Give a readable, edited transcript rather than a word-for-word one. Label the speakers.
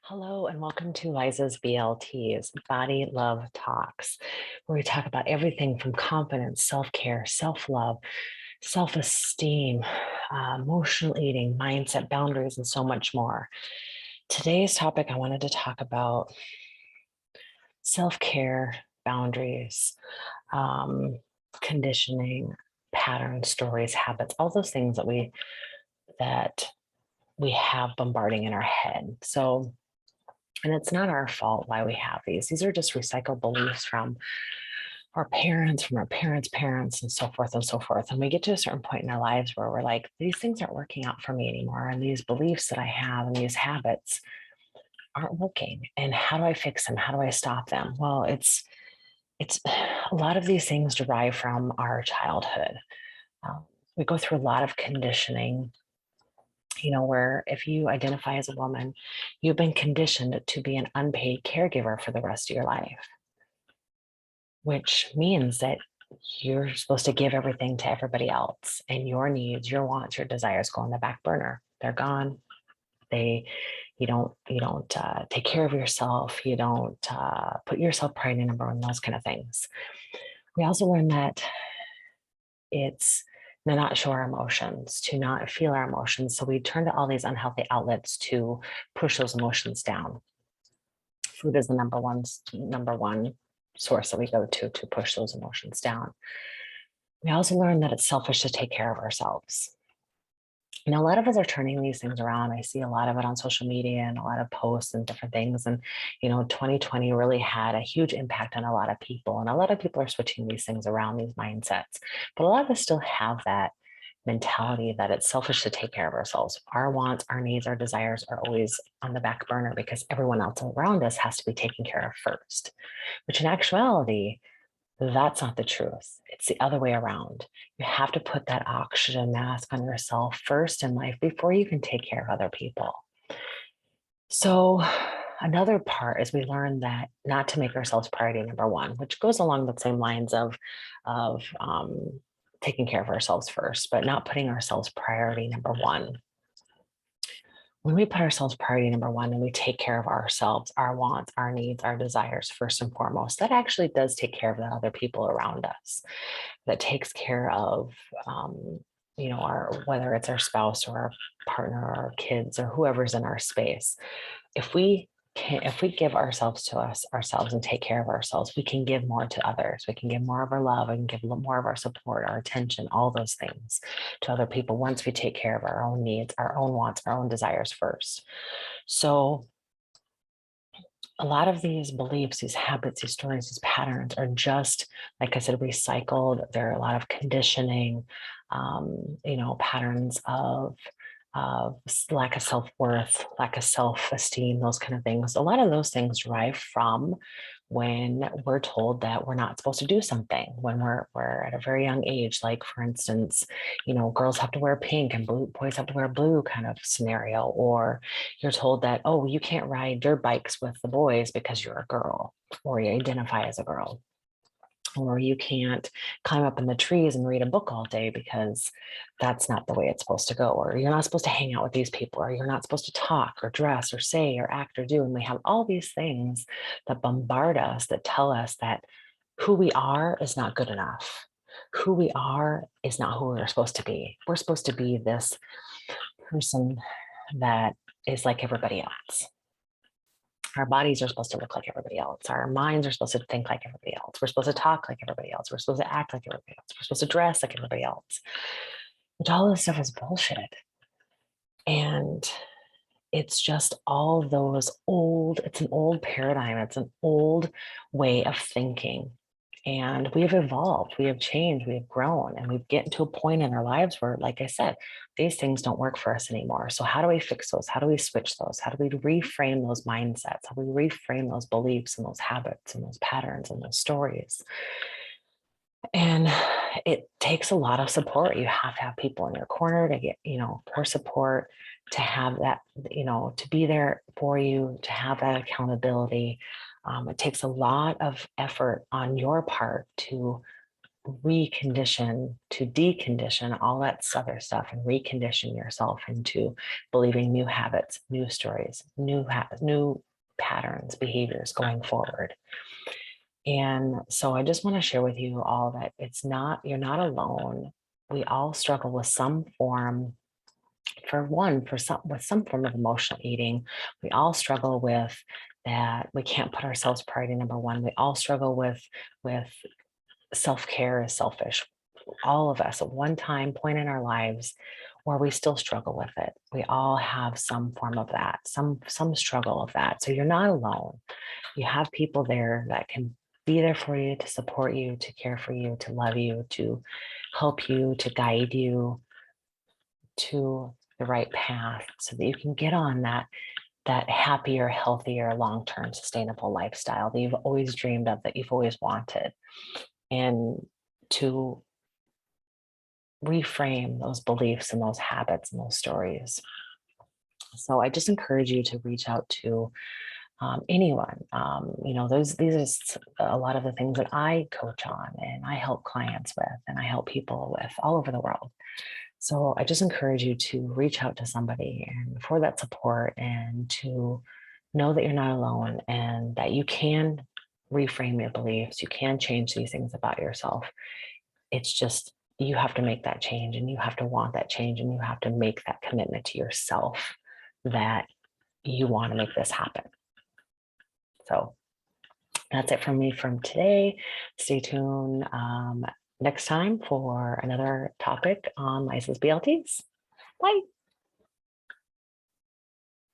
Speaker 1: Hello and welcome to Liza's BLTs, Body Love Talks, where we talk about everything from confidence, self-care, self-love, self-esteem, emotional eating, mindset, boundaries, and so much more. Today's topic, I wanted to talk about self-care, boundaries, um, conditioning, patterns, stories, habits, all those things that we have bombarding in our head. And it's not our fault why we have these. These are just recycled beliefs from our parents' parents, and so forth and so forth. And we get to a certain point in our lives where we're like, these things aren't working out for me anymore. And these beliefs that I have and these habits aren't working. And how do I fix them? How do I stop them? Well, it's a lot of these things derive from our childhood. Um, we go through a lot of conditioning, where if you identify as a woman, you've been conditioned to be an unpaid caregiver for the rest of your life, which means that you're supposed to give everything to everybody else, and your needs, your wants, your desires go on the back burner. They're gone. They, you don't take care of yourself. You don't put yourself priority number one, those kind of things. We also learn that it's to not show our emotions, to not feel our emotions. So we turn to all these unhealthy outlets to push those emotions down. Food is the number one source that we go to push those emotions down. We also learn that it's selfish to take care of ourselves. A lot of us are turning these things around. I see a lot of it on social media and a lot of posts and different things. And, 2020 really had a huge impact on a lot of people. And a lot of people are switching these things around, these mindsets. But a lot of us still have that mentality that it's selfish to take care of ourselves. Our wants, our needs, our desires are always on the back burner because everyone else around us has to be taken care of first, which in actuality, that's not the truth. It's the other way around. You have to put that oxygen mask on yourself first in life before you can take care of other people. So another part is we learn that not to make ourselves priority number one, which goes along the same lines of taking care of ourselves first, but not putting ourselves priority number one. When we put ourselves priority number one and we take care of ourselves, our wants, our needs, our desires first and foremost, that actually does take care of the other people around us. That takes care of, our, whether it's our spouse or our partner or our kids or whoever's in our space. If we give ourselves to ourselves and take care of ourselves, we can give more to others. We can give more of our love and give more of our support, our attention, all those things to other people once we take care of our own needs, our own wants, our own desires first. So a lot of these beliefs, these habits, these stories, these patterns are just, like I said, recycled. There are a lot of conditioning, patterns of lack of self-worth, lack of self-esteem, those kind of things. A lot of those things derive from when we're told that we're not supposed to do something when we're at a very young age. Like, for instance, girls have to wear pink and boys have to wear blue kind of scenario. Or you're told that, oh, you can't ride dirt bikes with the boys because you're a girl or you identify as a girl. Or you can't climb up in the trees and read a book all day because that's not the way it's supposed to go. Or you're not supposed to hang out with these people, or you're not supposed to talk or dress or say or act or do. And we have all these things that bombard us, that tell us that who we are is not good enough. Who we are is not who we're supposed to be. We're supposed to be this person that is like everybody else. Our bodies are supposed to look like everybody else. Our minds are supposed to think like everybody else. We're supposed to talk like everybody else. We're supposed to act like everybody else. We're supposed to dress like everybody else. Which all this stuff is bullshit. And it's just all those it's an old paradigm. It's an old way of thinking. And we have evolved, we have changed, we have grown, and we've gotten to a point in our lives where, like I said, these things don't work for us anymore. So how do we fix those? How do we switch those? How do we reframe those mindsets? How do we reframe those beliefs and those habits and those patterns and those stories? And it takes a lot of support. You have to have people in your corner to get, pour support, to have that, to be there for you, to have that accountability. It takes a lot of effort on your part to recondition, to decondition all that other stuff and recondition yourself into believing new habits, new stories, new patterns, behaviors going forward. And so I just want to share with you all that you're not alone. We all struggle with some form, with some form of emotional eating. We all struggle with that. We can't put ourselves priority number one. We all struggle with self-care is selfish. All of us at one time point in our lives where we still struggle with it. We all have some form of that, some struggle of that. So you're not alone. You have people there that can be there for you, to support you, to care for you, to love you, to help you, to guide you to the right path so that you can get on that happier, healthier, long-term sustainable lifestyle that you've always dreamed of, that you've always wanted, and to reframe those beliefs and those habits and those stories. So I just encourage you to reach out to anyone. These are a lot of the things that I coach on and I help clients with and I help people with all over the world. So I just encourage you to reach out to somebody and for that support, and to know that you're not alone and that you can reframe your beliefs. You can change these things about yourself. It's just, you have to make that change, and you have to want that change, and you have to make that commitment to yourself that you want to make this happen. So that's it from me from today. Stay tuned next time for another topic on Liza's BLTs. Bye.